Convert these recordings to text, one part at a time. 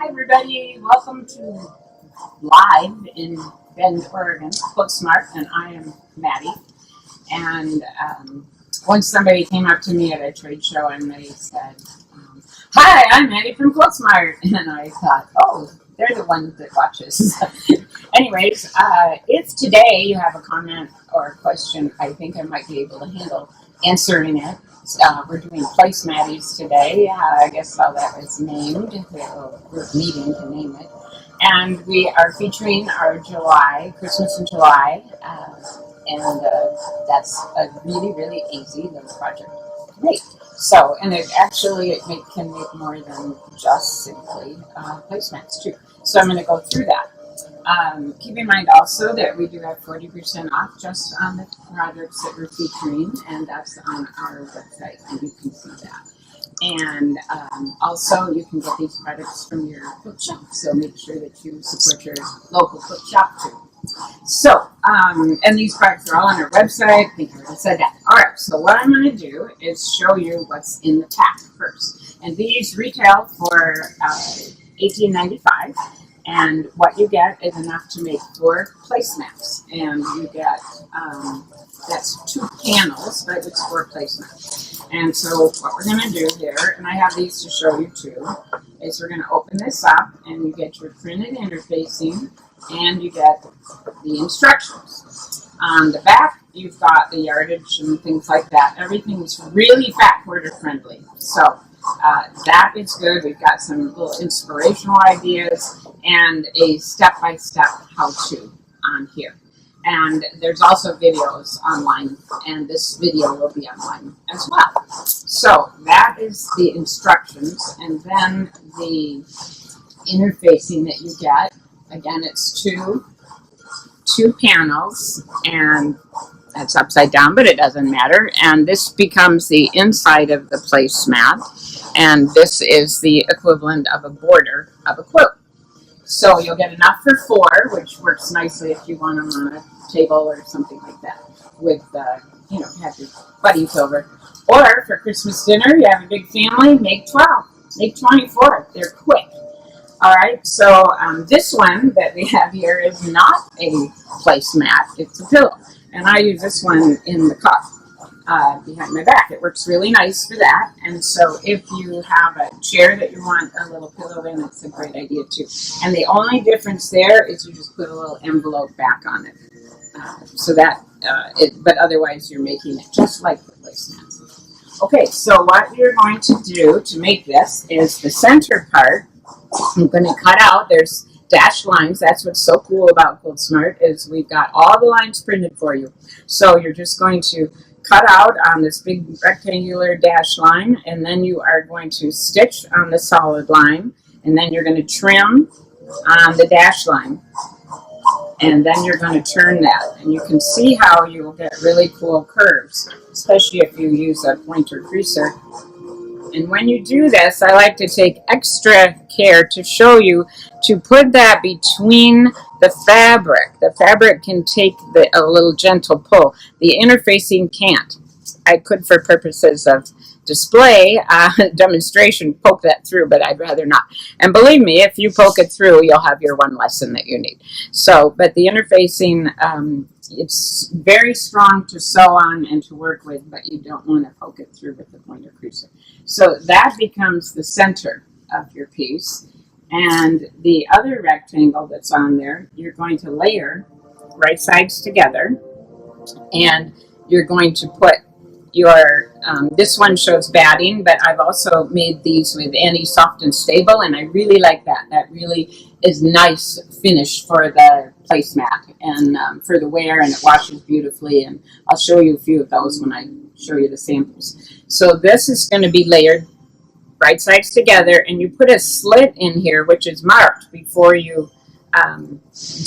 Hi everybody, welcome to Live in Bend, Oregon, Book Smart, and I am Maddie. And once somebody came up to me at a trade show and they said, "Hi, I'm Maddie from Book Smart," and I thought, oh, they're the ones that watches. Anyways, if today you have a comment or a question, I think I might be able to handle answering it. We're doing Placematties today. I guess how that was named. We're meeting to name it. And we are featuring our July, Christmas in July. And that's a really, really easy little project to make. So, and it actually can make more than just simply placemats too. So I'm going to go through that. Keep in mind also that we do have 40% off just on the projects that we're featuring, and that's on our website, and you can see that. And also, you can get these products from your book shop, so make sure that you support your local book shop too. So, and these products are all on our website. I think I already said that. All right, so what I'm going to do is show you what's in the pack first. And these retail for $18.95. And what you get is enough to make 4 placemats. And you get, that's 2 panels, but it's 4 placemats. And so what we're going to do here, and I have these to show you too, is we're going to open this up and you get your printed interfacing and you get the instructions. On the back, you've got the yardage and things like that. Everything's really fat quarter friendly. So that is good. We've got some little inspirational ideas and a step-by-step how-to on here. And there's also videos online, and this video will be online as well. So that is the instructions, and then the interfacing that you get. Again, it's two panels, and that's upside down, but it doesn't matter. And this becomes the inside of the placemat, and this is the equivalent of a border of a quilt. So you'll get enough for 4, which works nicely if you want them on a table or something like that with, have your buddies over. Or for Christmas dinner, you have a big family, make 12, make 24. They're quick. All right, so this one that we have here is not a placemat, it's a pillow. And I use this one in the cup behind my back. It works really nice for that. And so if you have a chair that you want a little pillow in, it's a great idea too. And the only difference there is you just put a little envelope back on it. But otherwise you're making it just like the placemats. Okay, so what you're going to do to make this is the center part. I'm going to cut out, there's dashed lines. That's what's so cool about Book Smart is we've got all the lines printed for you. So you're just going to cut out on this big rectangular dash line, and then you are going to stitch on the solid line, and then you're going to trim on the dash line, and then you're going to turn that, and you can see how you will get really cool curves, especially if you use a pointer creaser. And when you do this, I like to take extra care to show you to put that between the fabric. The fabric can take a little gentle pull. The interfacing can't. I could, for purposes of display, demonstration, poke that through, but I'd rather not. And believe me, if you poke it through, you'll have your one lesson that you need. So, but the interfacing, it's very strong to sew on and to work with, but you don't want to poke it through with the pointer creaser. So that becomes the center of your piece. And the other rectangle that's on there, you're going to layer right sides together. And you're going to put your, this one shows batting, but I've also made these with anti-soft and stable, and I really like that. That really is nice finish for the placemat and for the wear, and it washes beautifully. And I'll show you a few of those when I show you the samples. So this is going to be layered right sides together, and you put a slit in here which is marked before you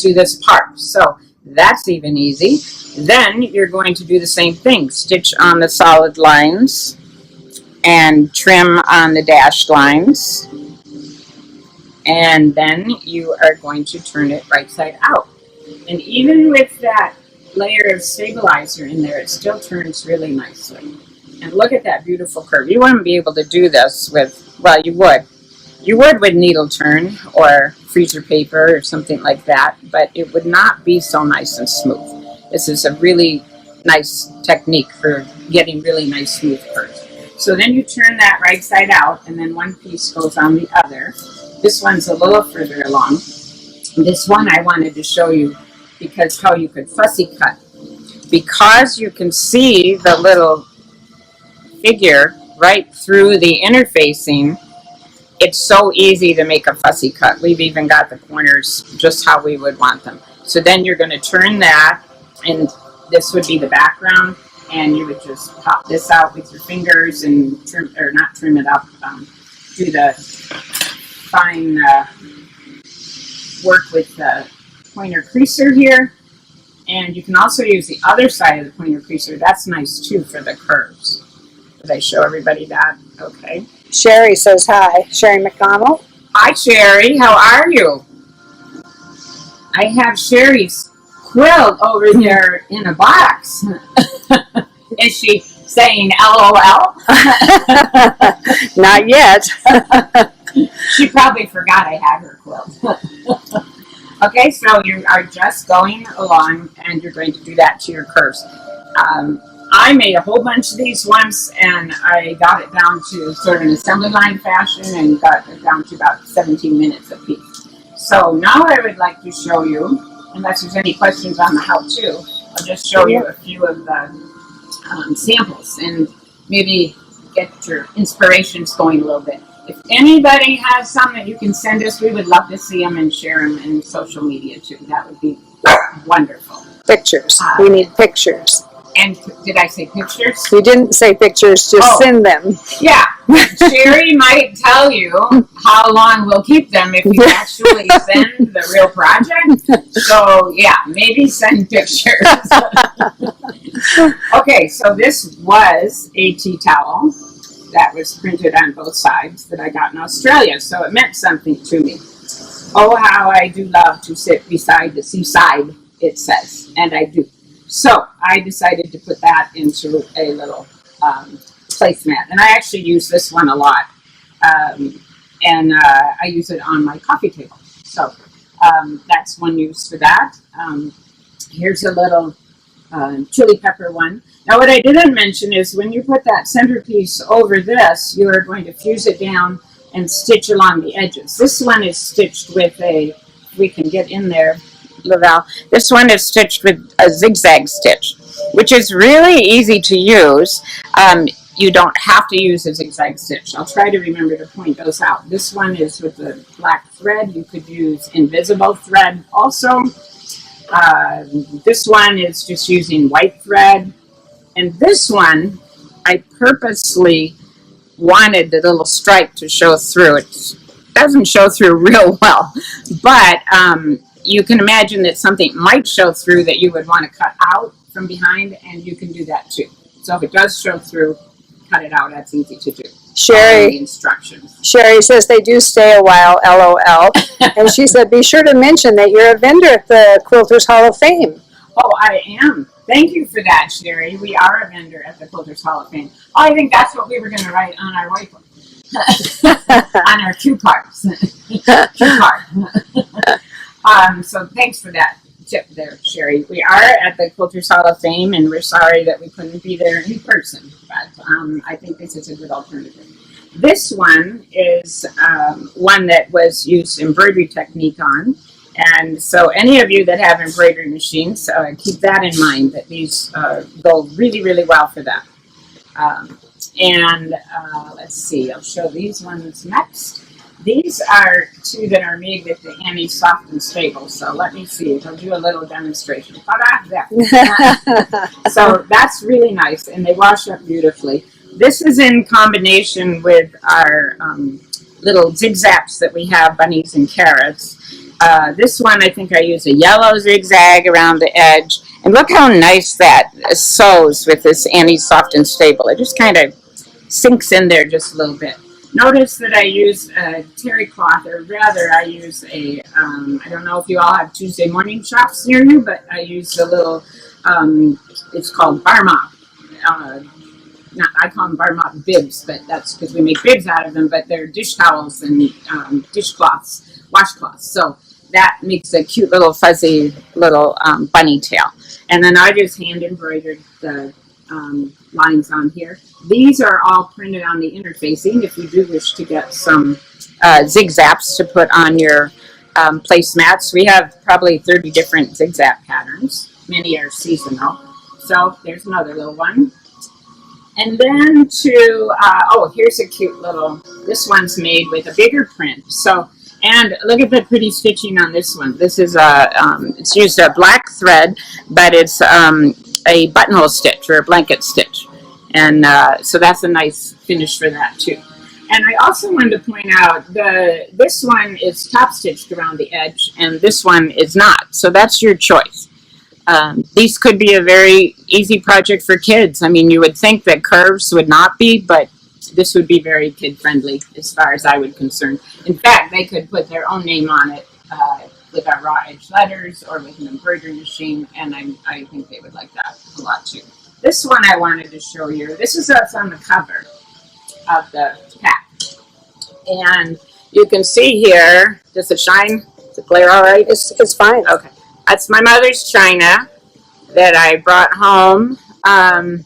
do this part. So that's even easy. Then you're going to do the same thing. Stitch on the solid lines and trim on the dashed lines. And then you are going to turn it right side out. And even with that layer of stabilizer in there, it still turns really nicely. And look at that beautiful curve. You wouldn't be able to do this with, well, you would, You would with needle turn or freezer paper or something like that, but it would not be so nice and smooth. This is a really nice technique for getting really nice smooth curves. So then you turn that right side out, and then one piece goes on the other. This one's a little further along. This one I wanted to show you because how you could fussy cut. Because you can see the little figure right through the interfacing, it's so easy to make a fussy cut. We've even got the corners just how we would want them. So then you're going to turn that, and this would be the background, and you would just pop this out with your fingers and trim, or not trim it up, do the fine work with the pointer creaser here. And you can also use the other side of the pointer creaser. That's nice too for the curves. Did I show everybody that? Okay. Sherry says hi. Sherry McDonald. Hi, Sherry. How are you? I have Sherry's quilt over there in a box. Is she saying LOL? Not yet. She probably forgot I had her quilt. Okay, so you are just going along and you're going to do that to your curves. I made a whole bunch of these once, and I got it down to sort of an assembly line fashion and got it down to about 17 minutes a piece. So now I would like to show you, unless there's any questions on the how-to, I'll just show you a few of the samples and maybe get your inspirations going a little bit. If anybody has some that you can send us, we would love to see them and share them in social media too. That would be wonderful. Pictures. We need pictures. And did I say pictures? You didn't say pictures, just send them. Yeah. Sherry might tell you how long we'll keep them if you actually send the real project. So, yeah, maybe send pictures. Okay, so this was a tea towel that was printed on both sides that I got in Australia, so it meant something to me. Oh, how I do love to sit beside the seaside, it says, and I do. So I decided to put that into a little placemat, and I actually use this one a lot, and I use it on my coffee table. So that's one use for that. Here's a little chili pepper one. Now what I didn't mention is when you put that centerpiece over this, you are going to fuse it down and stitch along the edges. This one is stitched with a, we can get in there, Laval. This one is stitched with a zigzag stitch, which is really easy to use. You don't have to use a zigzag stitch. I'll try to remember to point those out. This one is with the black thread. You could use invisible thread also. This one is just using white thread. And this one, I purposely wanted the little stripe to show through. It doesn't show through real well, but you can imagine that something might show through that you would want to cut out from behind, and you can do that too. So if it does show through, cut it out. That's easy to do. Sherry, instructions. Sherry says they do stay a while, LOL. And she said, be sure to mention that you're a vendor at the Quilters Hall of Fame. Oh, I am. Thank you for that, Sherry. We are a vendor at the Quilters Hall of Fame. Oh, I think that's what we were going to write on our whiteboard. On our cue cards. Cue card. So thanks for that tip there, Sherry. We are at the Quilters Hall of Fame, and we're sorry that we couldn't be there in person, but I think this is a good alternative. This one is one that was used embroidery technique on. And so any of you that have embroidery machines, keep that in mind, that these go really, really well for that. Let's see, I'll show these ones next. These are two that are made with the anti-soft and stable. So let me see, I'll do a little demonstration. So that's really nice, and they wash up beautifully. This is in combination with our little zigzags that we have, bunnies and carrots. This one, I think I use a yellow zigzag around the edge. And look how nice that sews with this anti-soft and stable. It just kind of sinks in there just a little bit. Notice that I use a terry cloth, or rather I use a, I don't know if you all have Tuesday morning shops near you, but I use a little, it's called bar mop. not, I call them Vermont bibs, but that's because we make bibs out of them, but they're dish towels and dishcloths, washcloths. So that makes a cute little fuzzy little bunny tail. And then I just hand embroidered the lines on here. These are all printed on the interfacing if you do wish to get some zigzags to put on your placemats. We have probably 30 different zigzag patterns. Many are seasonal. So there's another little one. And then oh, here's a cute little, this one's made with a bigger print. So, and look at the pretty stitching on this one. This is it's used a black thread, but it's a buttonhole stitch or a blanket stitch. And so that's a nice finish for that too. And I also wanted to point out this one is top stitched around the edge and this one is not. So that's your choice. These could be a very easy project for kids. I mean, you would think that curves would not be, but this would be very kid-friendly as far as I would concern. In fact, they could put their own name on it with our raw edge letters or with an embroidery machine, and I think they would like that a lot too. This one I wanted to show you. This is what's on the cover of the pack. And you can see here, does it shine? Does it glare all right? It's fine. Okay. That's my mother's china that I brought home on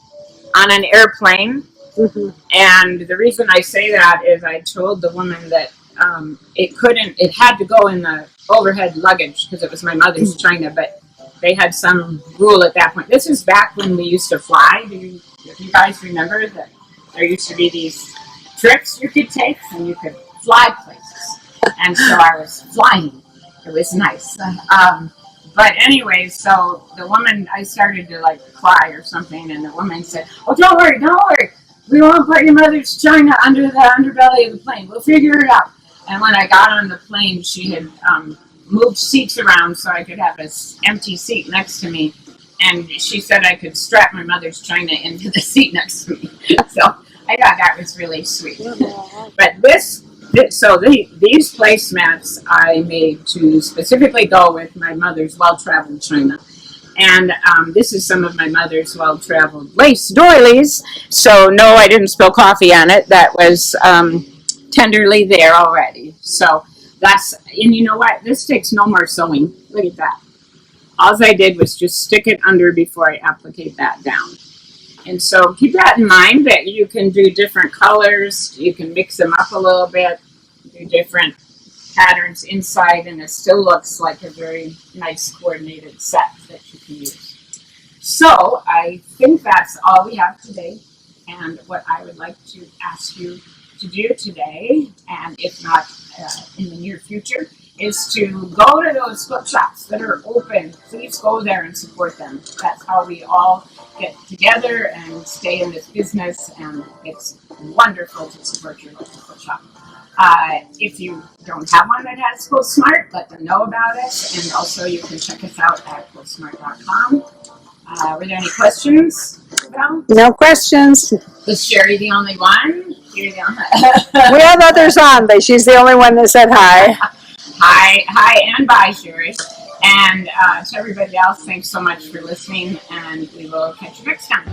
an airplane. Mm-hmm. And the reason I say that is I told the woman that it had to go in the overhead luggage because it was my mother's china, but they had some rule at that point. This is back when we used to fly. Do you guys remember that there used to be these trips you could take and you could fly places? And so I was flying. It was nice. But anyway, so the woman, I started to like cry or something, and the woman said, "Oh, don't worry. We won't put your mother's china under the underbelly of the plane. We'll figure it out." And when I got on the plane, she had moved seats around so I could have an empty seat next to me. And she said I could strap my mother's china into the seat next to me. So I thought that was really sweet. But these placemats I made to specifically go with my mother's well-traveled china. And this is some of my mother's well-traveled lace doilies. So no, I didn't spill coffee on it. That was tenderly there already. So and you know what? This takes no more sewing. Look at that. All I did was just stick it under before I applicate that down. And so keep that in mind that you can do different colors. You can mix them up a little bit, do different patterns inside, and it still looks like a very nice coordinated set that you can use. So I think that's all we have today. And what I would like to ask you to do today, and if not in the near future, is to go to those flip shops that are open. Please go there and support them. That's how we all get together and stay in this business, and it's wonderful to support your local flip shop. If you don't have one that has PostSmart, let them know about it, and also you can check us out at postsmart.com. Were there any questions, Val? No questions. Was Sherry the only one? You're the only We have others on, but she's the only one that said hi. Hi, and bye, Sherry. And to everybody else, thanks so much for listening, and we will catch you next time.